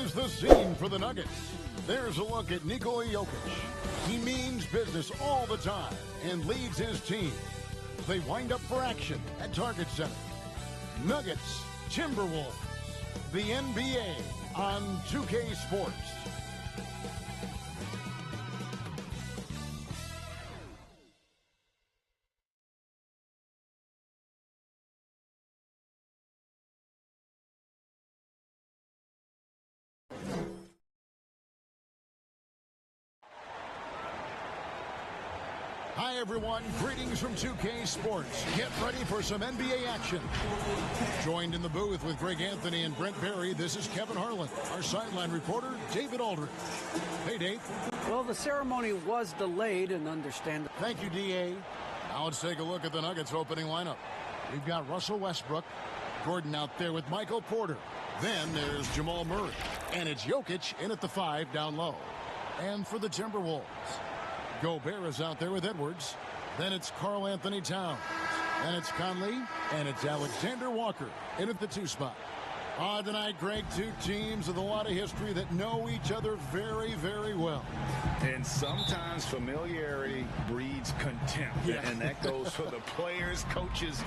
is the scene for the Nuggets. There's a look at Nikola Jokic. He means business all the time and leads his team. They wind up for action at Target Center. Nuggets, Timberwolves, the NBA on 2K Sports. Hi, everyone. Greetings from 2K Sports. Get ready for some NBA action. Joined in the booth with Greg Anthony and Brent Berry, this is Kevin Harlan. Our sideline reporter, David Aldridge. Hey, Dave. Well, the ceremony was delayed and understandable. Thank you, D.A. Now let's take a look at the Nuggets opening lineup. We've got Russell Westbrook, Gordon out there with Michael Porter. Then there's Jamal Murray. And it's Jokic in at the 5 down low. And for the Timberwolves, Gobert is out there with Edwards. Then it's Karl Anthony Towns. And it's Conley. And it's Alexander Walker in at the 2 spot. Tonight, Greg, two teams with a lot of history that know each other very, very well. And sometimes familiarity breeds contempt. Yeah. And that goes for the players, coaches,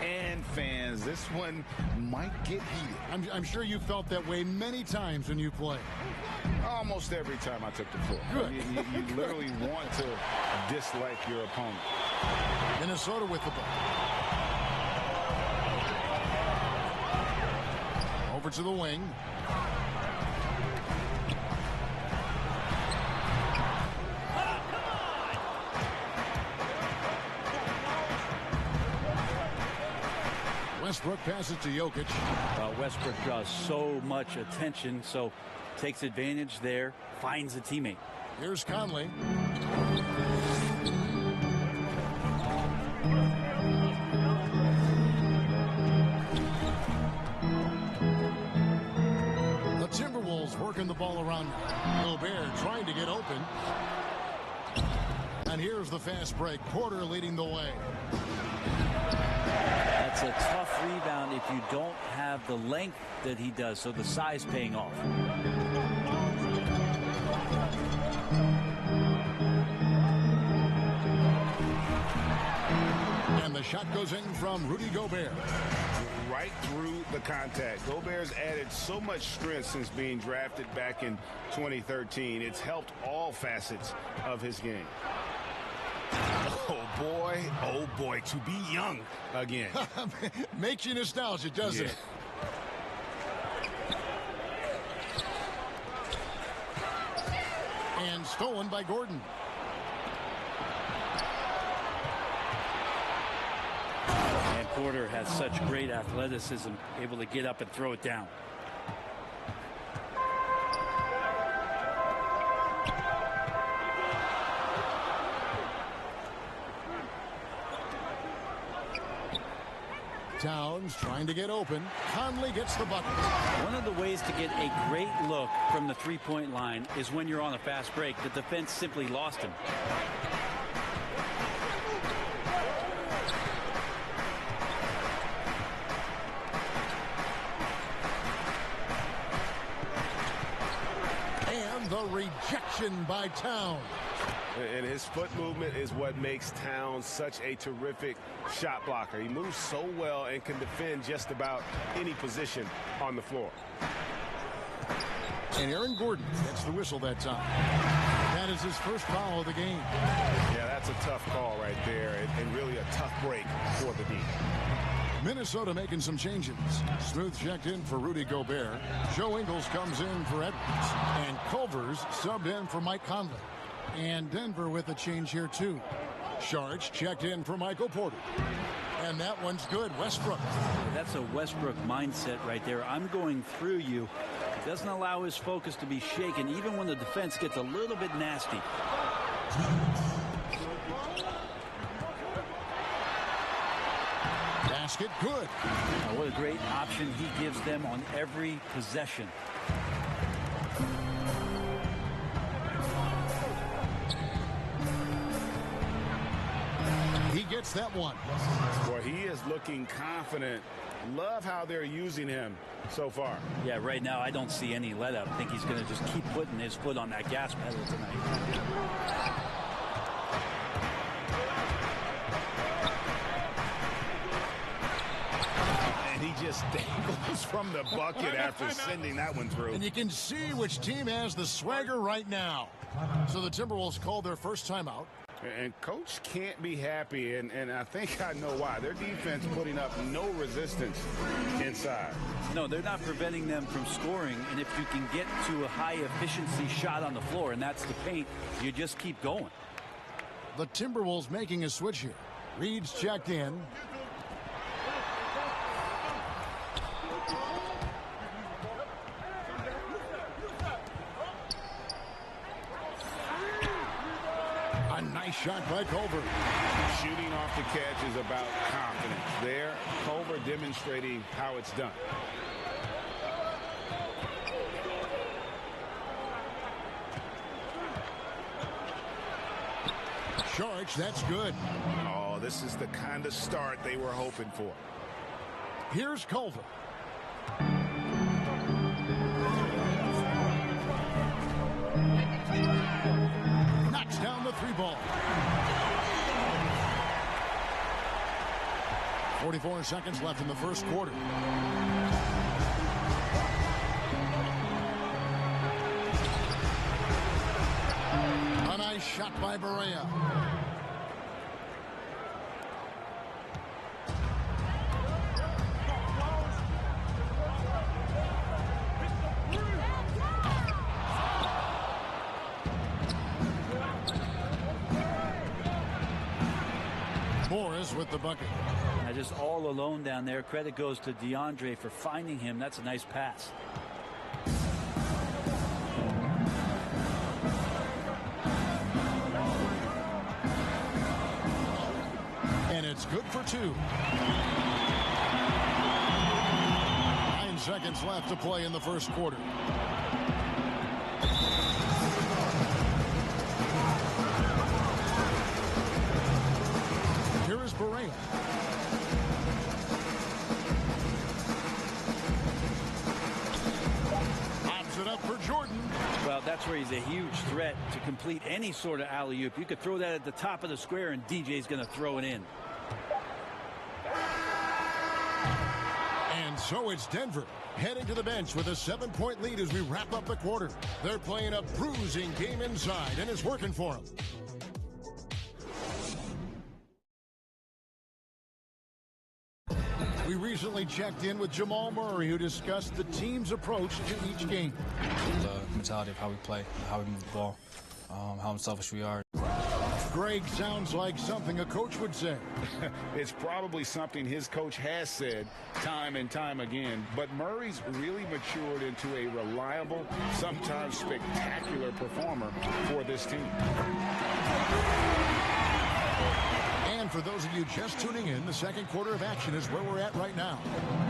and fans. This one might get heated. I'm sure you felt that way many times when you play. Almost every time I took the floor. Good. You literally want to dislike your opponent. Minnesota with the ball. Over to the wing. Westbrook passes to Jokic. Westbrook draws so much attention, so takes advantage there, finds a teammate. Here's Conley. The Timberwolves working the ball around. Gobert trying to get open. And here's the fast break. Porter leading the way. That's a tough rebound if you don't have the length that he does, so the size paying off. And the shot goes in from Rudy Gobert. Right through the contact. Gobert's added so much strength since being drafted back in 2013. It's helped all facets of his game. Oh boy, to be young again. Makes you nostalgic, doesn't it? And stolen by Gordon. And Porter has such great athleticism, able to get up and throw it down. Towns trying to get open. Conley gets the bucket. One of the ways to get a great look from the three-point line is when you're on a fast break. The defense simply lost him. And the rejection by Towns. And his foot movement is what makes Towns such a terrific shot blocker. He moves so well and can defend just about any position on the floor. And Aaron Gordon gets the whistle that time. That is his first foul of the game. Yeah, that's a tough call right there, and really a tough break for the D. Minnesota making some changes. Smooth checked in for Rudy Gobert. Joe Ingles comes in for Edwards. And Culver's subbed in for Mike Conley. And Denver with a change here, too. Sharge checked in for Michael Porter. And that one's good. Westbrook. That's a Westbrook mindset right there. I'm going through you. Doesn't allow his focus to be shaken, even when the defense gets a little bit nasty. Basket good. Now, what a great option he gives them on every possession. He gets that one. Boy, he is looking confident Love how they're using him so far. Yeah, right now I don't see any let up. I think he's going to just keep putting his foot on that gas pedal tonight. He just dangles from the bucket after sending that one through. And you can see which team has the swagger right now. So the Timberwolves called their first timeout. And coach can't be happy, and I think I know why. Their defense putting up no resistance inside. No, they're not preventing them from scoring, and if you can get to a high-efficiency shot on the floor, and that's the paint, you just keep going. The Timberwolves making a switch here. Reed's checked in. A nice shot by Culver. Shooting off the catch is about confidence. There, Culver demonstrating how it's done. Sharks, that's good. Oh, this is the kind of start they were hoping for. Here's Culver. Knocks down the three ball. 44 seconds left in the first quarter. A nice shot by Barea. Morris with the bucket. Now just all alone down there. Credit goes to DeAndre for finding him. That's a nice pass. And it's good for two. 9 seconds left to play in the first quarter. Here is Barea. Pops it up for Jordan. Well, that's where he's a huge threat to complete any sort of alley-oop. You could throw that at the top of the square, and DJ's going to throw it in. And so it's Denver heading to the bench with a 7-point lead as we wrap up the quarter. They're playing a bruising game inside, and it's working for them. We recently checked in with Jamal Murray, who discussed the team's approach to each game. The mentality of how we play, how we move the ball, how unselfish we are. Greg sounds like something a coach would say. It's probably something his coach has said time and time again, but Murray's really matured into a reliable, sometimes spectacular performer for this team. And for those of you just tuning in, the second quarter of action is where we're at right now.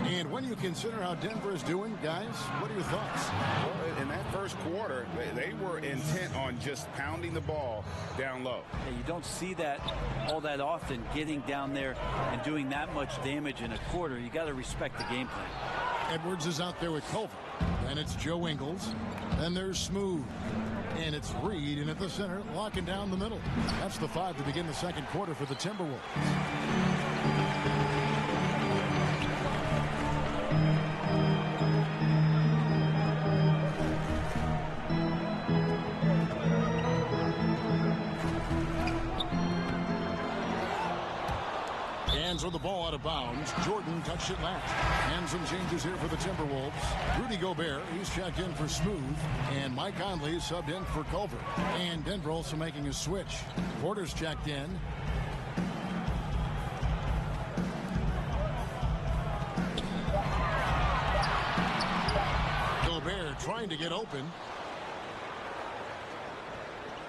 And when you consider how Denver is doing, guys, what are your thoughts? Well, in that first quarter, they were intent on just pounding the ball down low. Yeah, you don't see that all that often, getting down there and doing that much damage in a quarter. You got to respect the game plan. Edwards is out there with Culver. Then it's Joe Ingles. Then there's Smooth. And it's Reed in at the center, locking down the middle. That's the 5 to begin the second quarter for the Timberwolves. Hands on the ball out of bounds. Jordan touched it last. And some changes here for the Timberwolves. Rudy Gobert, he's checked in for Smooth. And Mike Conley subbed in for Culver. And Denver also making a switch. Porter's checked in. Gobert trying to get open.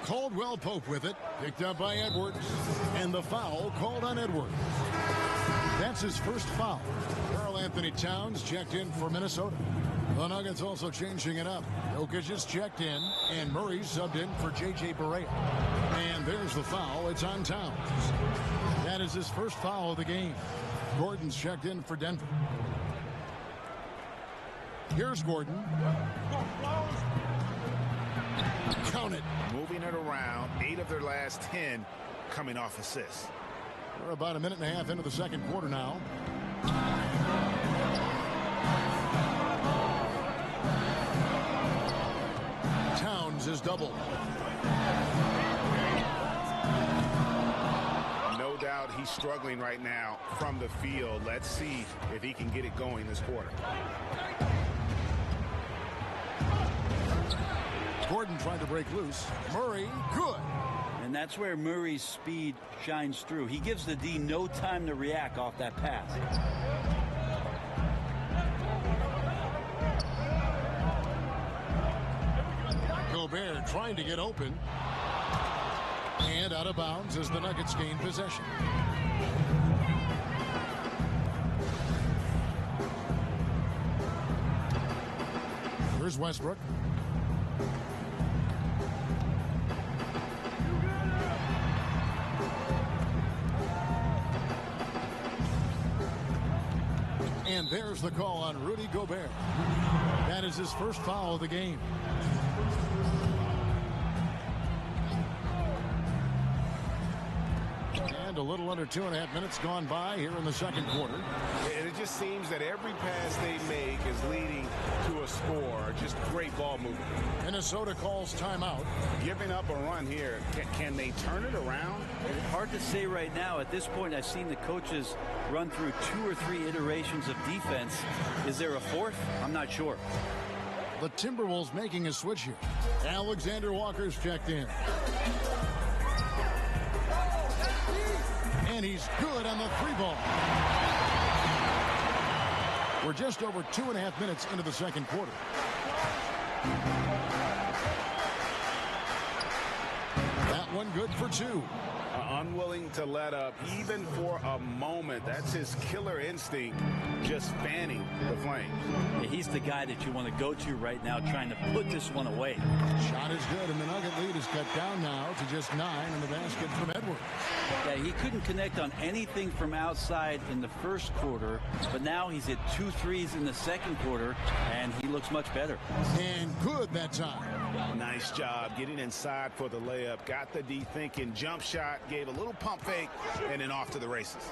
Caldwell Pope with it. Picked up by Edwards. And the foul called on Edwards. That's his first foul. Karl Anthony Towns checked in for Minnesota. The Nuggets also changing it up. Jokic is checked in, and Murray subbed in for J.J. Barea. And there's the foul. It's on Towns. That is his first foul of the game. Gordon's checked in for Denver. Here's Gordon. Count it. Moving it around. 8 of their last 10 coming off assists. We're about a minute and a half into the second quarter now. Towns is double. No doubt he's struggling right now from the field. Let's see if he can get it going this quarter. Gordon trying to break loose. Murray, good. And that's where Murray's speed shines through. He gives the D no time to react off that pass. Gobert trying to get open. And out of bounds as the Nuggets gain possession. Here's Westbrook. And there's the call on Rudy Gobert. That is his first foul of the game. And a little under 2.5 minutes gone by here in the second quarter. And it just seems that every pass they make is leading to a score. Just great ball movement. Minnesota calls timeout. Giving up a run here. Can they turn it around? Hard to say right now. At this point, I've seen the coaches run through 2 or 3 iterations of defense. Is there a fourth? I'm not sure. The Timberwolves making a switch here. Alexander Walker's checked in. And he's good on the 3-ball. We're just over 2.5 minutes into the second quarter. That one good for 2. Unwilling to let up even for a moment. That's his killer instinct, just fanning the flames. Yeah, he's the guy that you want to go to right now, trying to put this one away. Shot is good, and the Nugget lead is cut down now to just 9 in the basket from Edwards. Yeah, he couldn't connect on anything from outside in the first quarter, but now he's hit 2 threes in the second quarter, and he looks much better. And good that time. Nice job getting inside for the layup. Got the D thinking. Jump shot, gave a little pump fake, and then off to the races.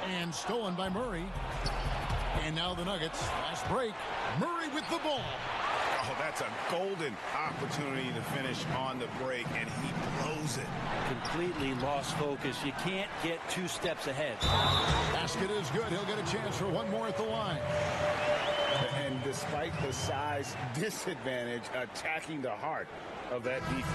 And stolen by Murray. And now the Nuggets. Fast break. Murray with the ball. Oh, that's a golden opportunity to finish on the break, and he blows it. Completely lost focus. You can't get 2 steps ahead. Basket is good. He'll get a chance for one more at the line. And despite the size disadvantage, attacking the heart of that defense.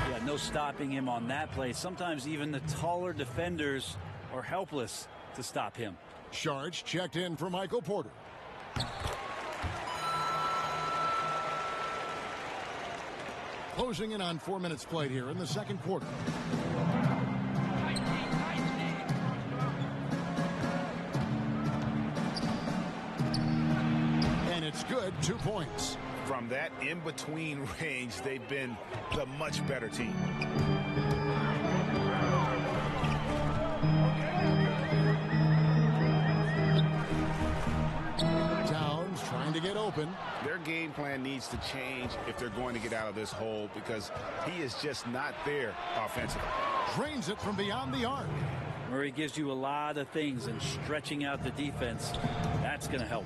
Yeah, no stopping him on that play. Sometimes even the taller defenders are helpless to stop him. Sharge checked in for Michael Porter. Closing in on 4 minutes played here in the second quarter. And it's good, 2 points. From that in-between range, they've been the much better team. Towns trying to get open. Their game plan needs to change if they're going to get out of this hole, because he is just not there offensively. Drains it from beyond the arc. Murray gives you a lot of things, and stretching out the defense, that's going to help.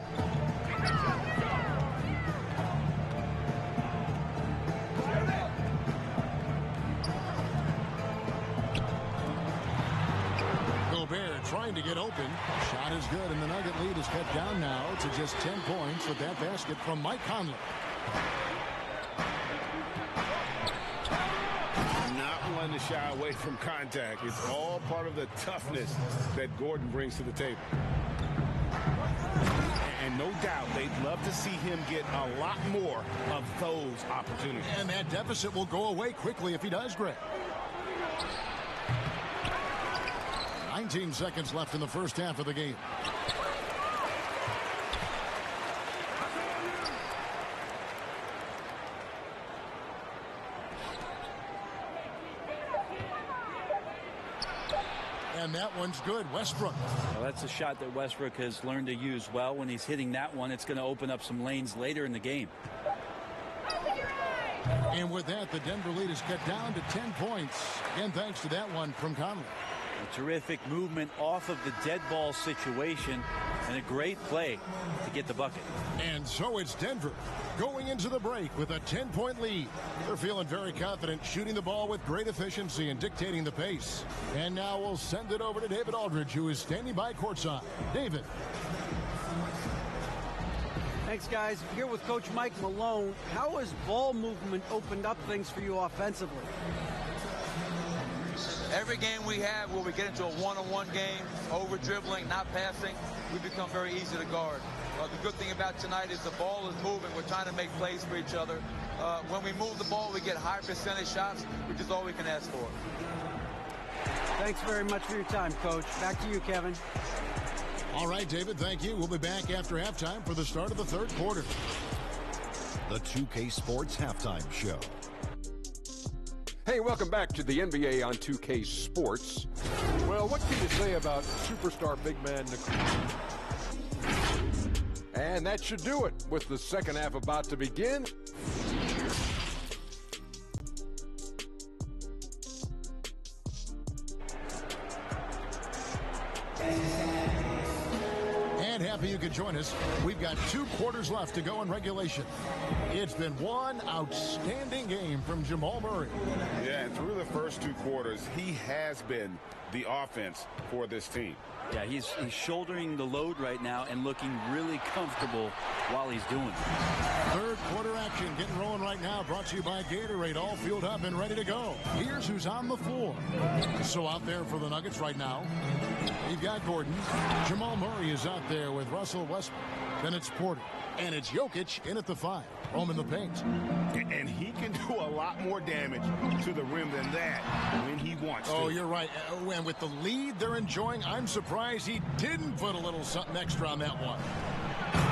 Gobert trying to get open. Shot is good, and the Nugget lead is cut down now to just 10 points with that basket from Mike Conley. Not one to shy away from contact. It's all part of the toughness that Gordon brings to the table. And no doubt they'd love to see him get a lot more of those opportunities. And that deficit will go away quickly if he does, Greg. 19 seconds left in the first half of the game. And that one's good. Westbrook. Well, that's a shot that Westbrook has learned to use well. When he's hitting that one, it's going to open up some lanes later in the game. And with that, the Denver lead is cut down to 10 points. And thanks to that one from Conley. A terrific movement off of the dead ball situation and a great play to get the bucket. And so it's Denver going into the break with a 10-point lead. They're feeling very confident, shooting the ball with great efficiency and dictating the pace. And now we'll send it over to David Aldridge, who is standing by courtside. David. Thanks, guys. Here with Coach Mike Malone. How has ball movement opened up things for you offensively? Every game we have where we get into a one-on-one game, over-dribbling, not passing, we become very easy to guard. The good thing about tonight is the ball is moving. We're trying to make plays for each other. When we move the ball, we get high percentage shots, which is all we can ask for. Thanks very much for your time, Coach. Back to you, Kevin. All right, David, thank you. We'll be back after halftime for the start of the third quarter. The 2K Sports Halftime Show. Hey, welcome back to the NBA on 2K Sports. Well, what can you say about superstar big man Nicole? And that should do it with the second half about to begin. And happy you could join us. We've got 2 quarters left to go in regulation. It's been one outstanding game from Jamal Murray. Yeah, and through the first 2 quarters, he has been the offense for this team. Yeah, he's shouldering the load right now and looking really comfortable while he's doing it. Third quarter action getting rolling right now, brought to you by Gatorade, all fueled up and ready to go. Here's who's on the floor. So out there for the Nuggets right now, you've got Gordon. Jamal Murray is out there with Russell Westbrook. Then it's Porter. And it's Jokic in at the 5. Home in the paint. And he can do a lot more damage to the rim than that when he wants to. Oh, you're right. And with the lead they're enjoying, I'm surprised he didn't put a little something extra on that one.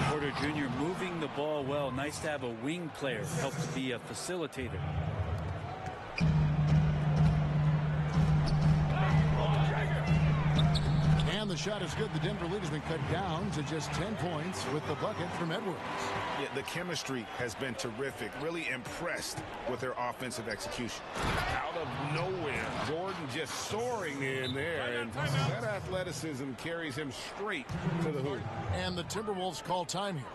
Porter Jr. moving the ball well. Nice to have a wing player help to be a facilitator. And the shot is good. The Denver lead has been cut down to just 10 points with the bucket from Edwards. Yeah, the chemistry has been terrific. Really impressed with their offensive execution. Out of nowhere, Jordan just soaring in there, and that athleticism carries him straight to the hoop. And the Timberwolves call time here.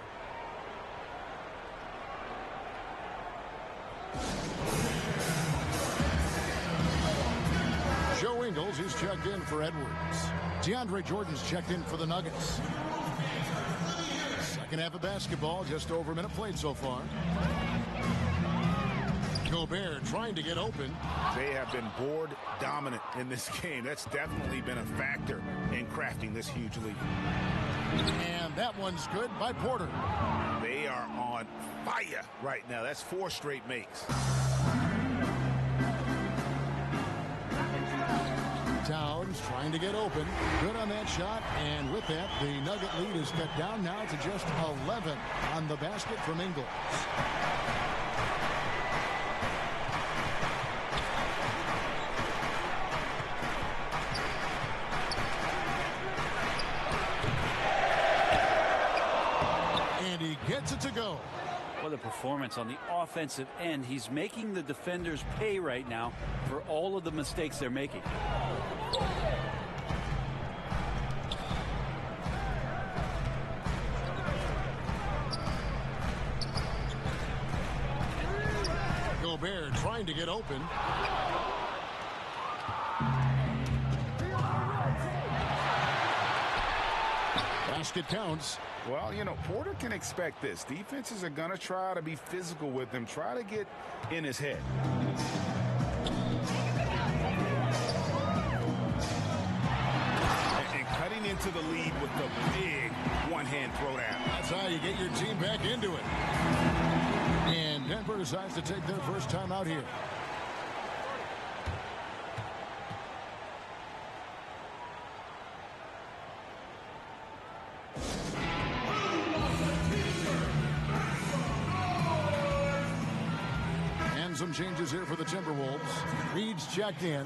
Joe Ingles, he's checked in for Edwards. DeAndre Jordan's checked in for the Nuggets. Second half of basketball, just over a minute played so far. Gobert trying to get open. They have been board dominant in this game. That's definitely been a factor in crafting this huge lead. And that one's good by Porter. They are on fire right now. That's 4 straight makes. Towns trying to get open. Good on that shot. And with that, the Nugget lead is cut down now to just 11 on the basket from Ingles. And he gets it to go. What a performance on the offensive end. He's making the defenders pay right now for all of the mistakes they're making. Gobert trying to get open. Basket counts. Well, you know, Porter can expect this. Defenses are going to try to be physical with him, try to get in his head. And cutting into the lead with the big one-hand throwdown. That's how you get your team back into it. And Denver decides to take their first time out here. some changes here for the Timberwolves. Reed's checked in,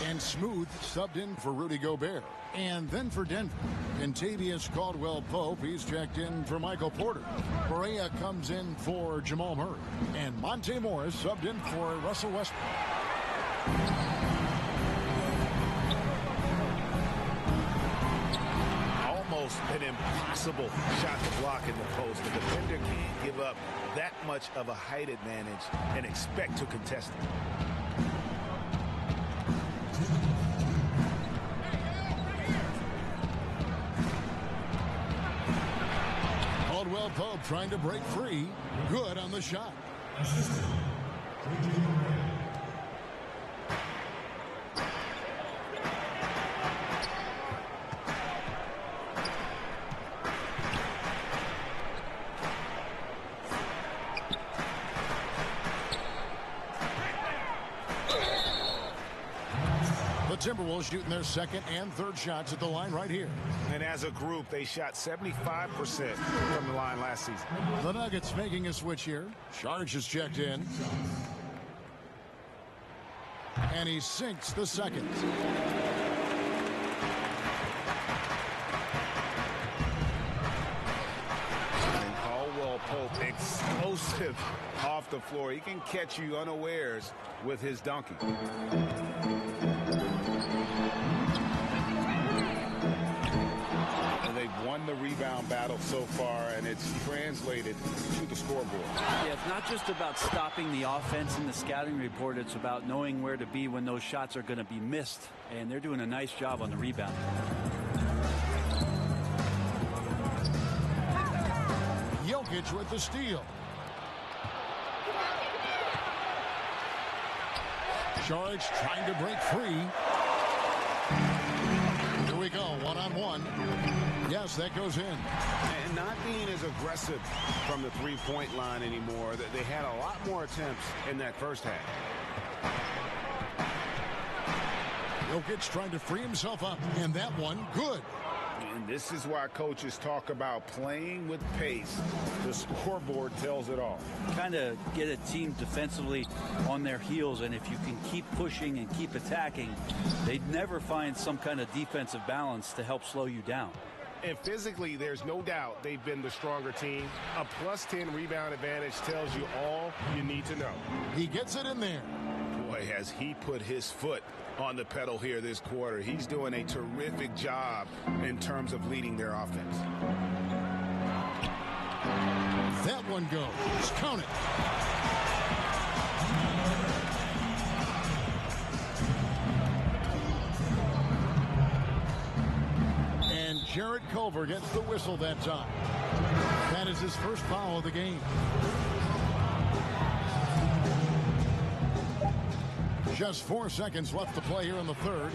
and Smooth subbed in for Rudy Gobert. And then for Denver, Kentavious Caldwell-Pope, he's checked in for Michael Porter. Correa comes in for Jamal Murray. And Monte Morris subbed in for Russell Westbrook. Almost an impossible shot to block in the post. The defender can't give up that much of a height advantage and expect to contest it. Caldwell-Pope trying to break free. Good on the shot. Timberwolves shooting their second and third shots at the line right here. And as a group, they shot 75% from the line last season. The Nuggets making a switch here. Sharge is checked in. And he sinks the second. And Caldwell-Pope, explosive off the floor. He can catch you unawares with his dunking. They've won the rebound battle so far, and it's translated to the scoreboard. Yeah, it's not just about stopping the offense in the scouting report. It's about knowing where to be when those shots are going to be missed, and they're doing a nice job on the rebound. Jokic with the steal. Sharge trying to break free. Here we go, one-on-one. Yes, that goes in. And not being as aggressive from the three-point line anymore. They had a lot more attempts in that first half. Jokic trying to free himself up, and that one good. And this is why coaches talk about playing with pace. The scoreboard tells it all. Kind of get a team defensively on their heels, and if you can keep pushing and keep attacking, they'd never find some kind of defensive balance to help slow you down. And physically, there's no doubt they've been the stronger team. A +10 rebound advantage tells you all you need to know. He gets it in there. Boy, has he put his foot on the pedal here this quarter. He's doing a terrific job in terms of leading their offense. That one goes. Count it. And Jarrett Culver gets the whistle that time. That is his first foul of the game. Just 4 seconds left to play here in the third.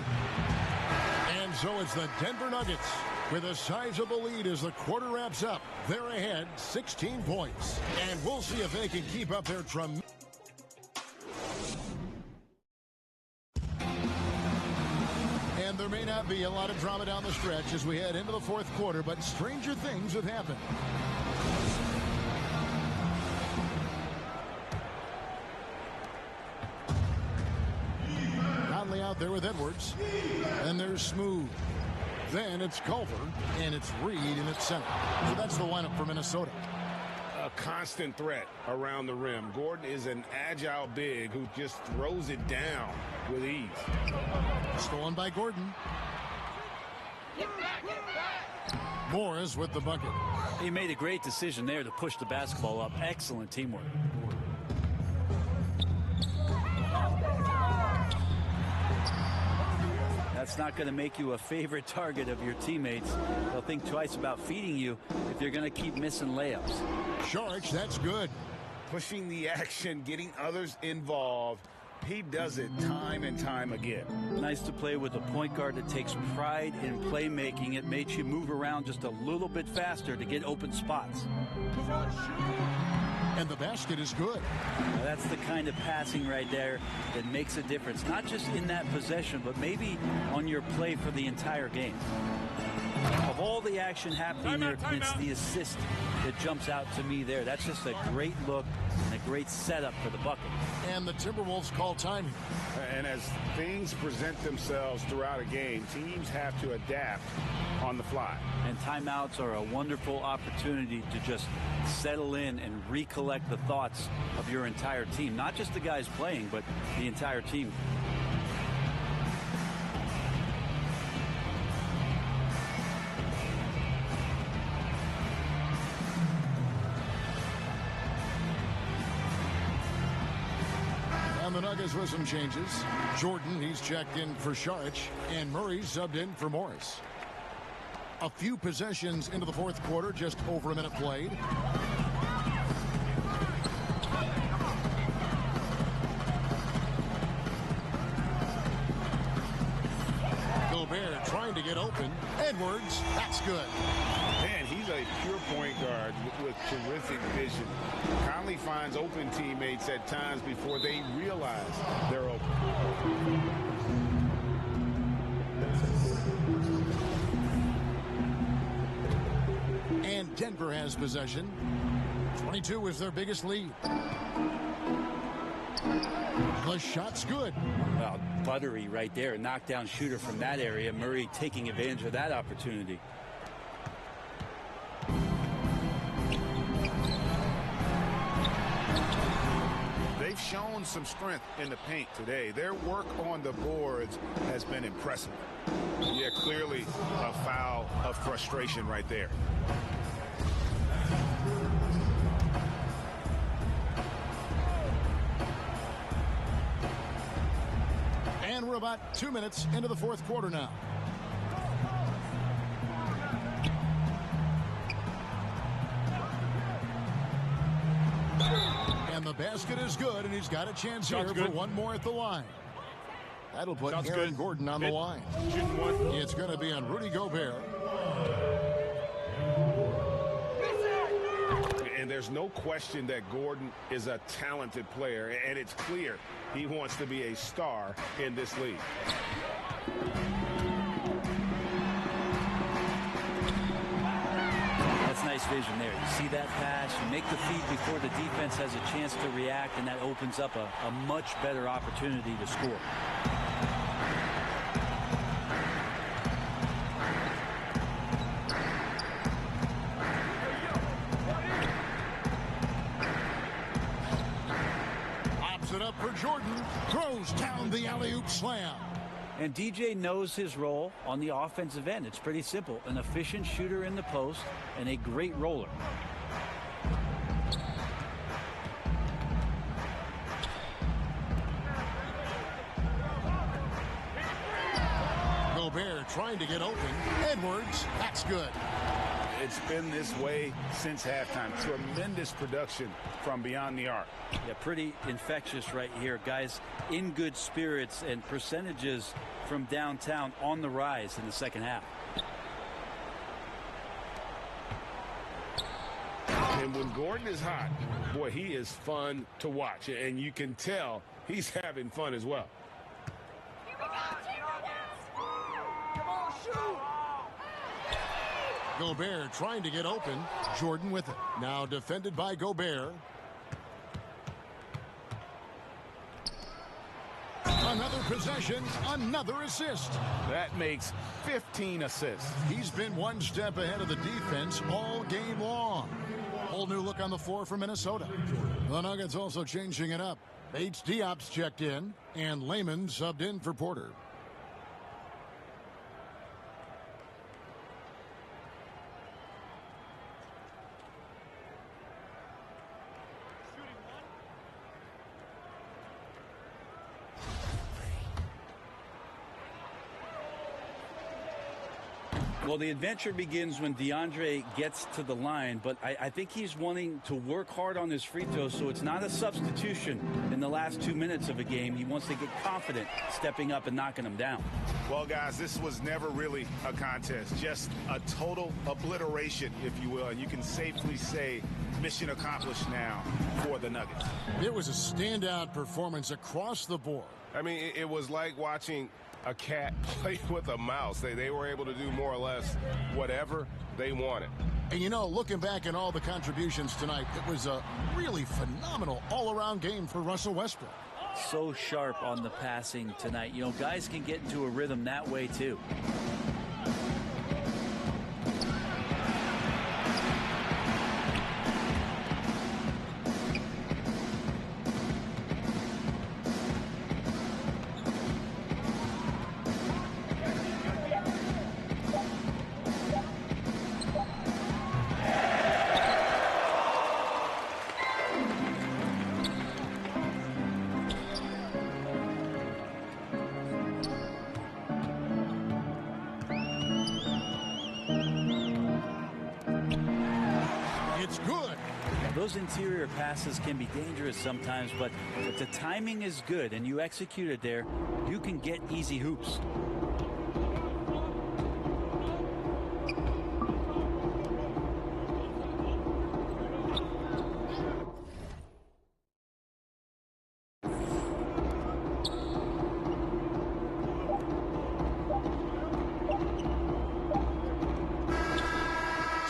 And so it's the Denver Nuggets with a sizable lead as the quarter wraps up. They're ahead 16 points. And we'll see if they can keep up their tremendous. And there may not be a lot of drama down the stretch as we head into the fourth quarter, but stranger things have happened. Out there with Edwards, and there's Smooth. Then it's Culver, and it's Reed in its center. So that's the lineup for Minnesota. A constant threat around the rim. Gordon is an agile big who just throws it down with ease. Stolen by Gordon. Morris with the bucket. He made a great decision there to push the basketball up. Excellent teamwork. That's not going to make you a favorite target of your teammates. They'll think twice about feeding you if you're going to keep missing layups. Sharge, that's good. Pushing the action, getting others involved. He does it time and time again. Nice to play with a point guard that takes pride in playmaking. It makes you move around just a little bit faster to get open spots. And the basket is good. Now that's the kind of passing right there that makes a difference, not just in that possession, but maybe on your play for the entire game. Of all the action happening there, it's the assist that jumps out to me there. That's just a great look and a great setup for the bucket. And the Timberwolves call time here. And as things present themselves throughout a game, teams have to adapt on the fly. And timeouts are a wonderful opportunity to just settle in and recollect the thoughts of your entire team. Not just the guys playing, but the entire team. And the Nuggets with some changes. Jordan, he's checked in for Saric, and Murray subbed in for Morris. A few possessions into the fourth quarter, just over a minute played. Gobert trying to get open. Edwards, that's good. Man, he's a pure point guard with terrific vision. Conley finds open teammates at times before they realize they're open. And Denver has possession. 22 is their biggest lead. The shot's good. Well, buttery right there. A knockdown shooter from that area. Murray taking advantage of that opportunity. They've shown some strength in the paint today. Their work on the boards has been impressive. Yeah, clearly a foul of frustration right there. And we're about 2 minutes into the fourth quarter now. And the basket is good, and he's got a chance here for one more at the line. That'll put Aaron Gordon on the line. It's going to be on Rudy Gobert. And there's no question that Gordon is a talented player, and it's clear he wants to be a star in this league. That's nice vision there. You see that pass, you make the feed before the defense has a chance to react, and that opens up a much better opportunity to score. It up for Jordan, throws down the alley-oop slam. And DJ knows his role on the offensive end. It's pretty simple. An efficient shooter in the post and a great roller. Gobert trying to get open. Edwards, that's good. It's been this way since halftime. Tremendous production from beyond the arc. Yeah, pretty infectious right here. Guys in good spirits, and percentages from downtown on the rise in the second half. And when Gordon is hot, boy, he is fun to watch. And you can tell he's having fun as well. Gobert trying to get open. Jordan with it. Now defended by Gobert. Another possession, another assist. That makes 15 assists. He's been one step ahead of the defense all game long. Whole new look on the floor for Minnesota. The Nuggets also changing it up. H. Diop's checked in, and Layman subbed in for Porter. Well, the adventure begins when DeAndre gets to the line, but I think he's wanting to work hard on his free throws, so it's not a substitution in the last 2 minutes of a game. He wants to get confident stepping up and knocking them down. Well, guys, this was never really a contest, just a total obliteration, if you will. And you can safely say mission accomplished now for the Nuggets. It was a standout performance across the board. I mean, it was like watching a cat play with a mouse. They were able to do more or less whatever they wanted. And you know, looking back at all the contributions tonight, it was a really phenomenal all-around game for Russell Westbrook. So sharp on the passing tonight. You know, guys can get into a rhythm that way too. Those interior passes can be dangerous sometimes, but if the timing is good and you execute it there, you can get easy hoops.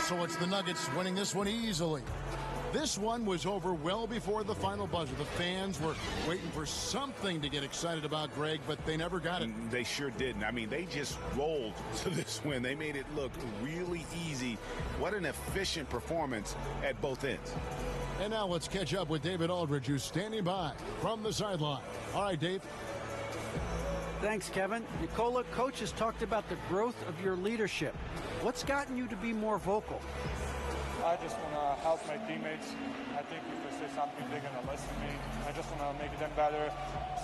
So it's the Nuggets winning this one easily. This one was over well before the final buzzer. The fans were waiting for something to get excited about, Greg, but they never got it. They sure didn't. I mean, they just rolled to this win. They made it look really easy. What an efficient performance at both ends. And now let's catch up with David Aldridge, who's standing by from the sideline. All right, Dave. Thanks, Kevin. Nicola, coach has talked about the growth of your leadership. What's gotten you to be more vocal? I just want to help my teammates. I think if I say something, they're going to listen to me. I just want to make them better,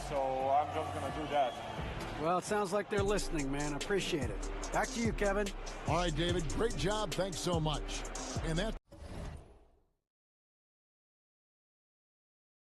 so I'm just going to do that. Well, it sounds like they're listening, man. I appreciate it. Back to you, Kevin. All right, David. Great job. Thanks so much. And that's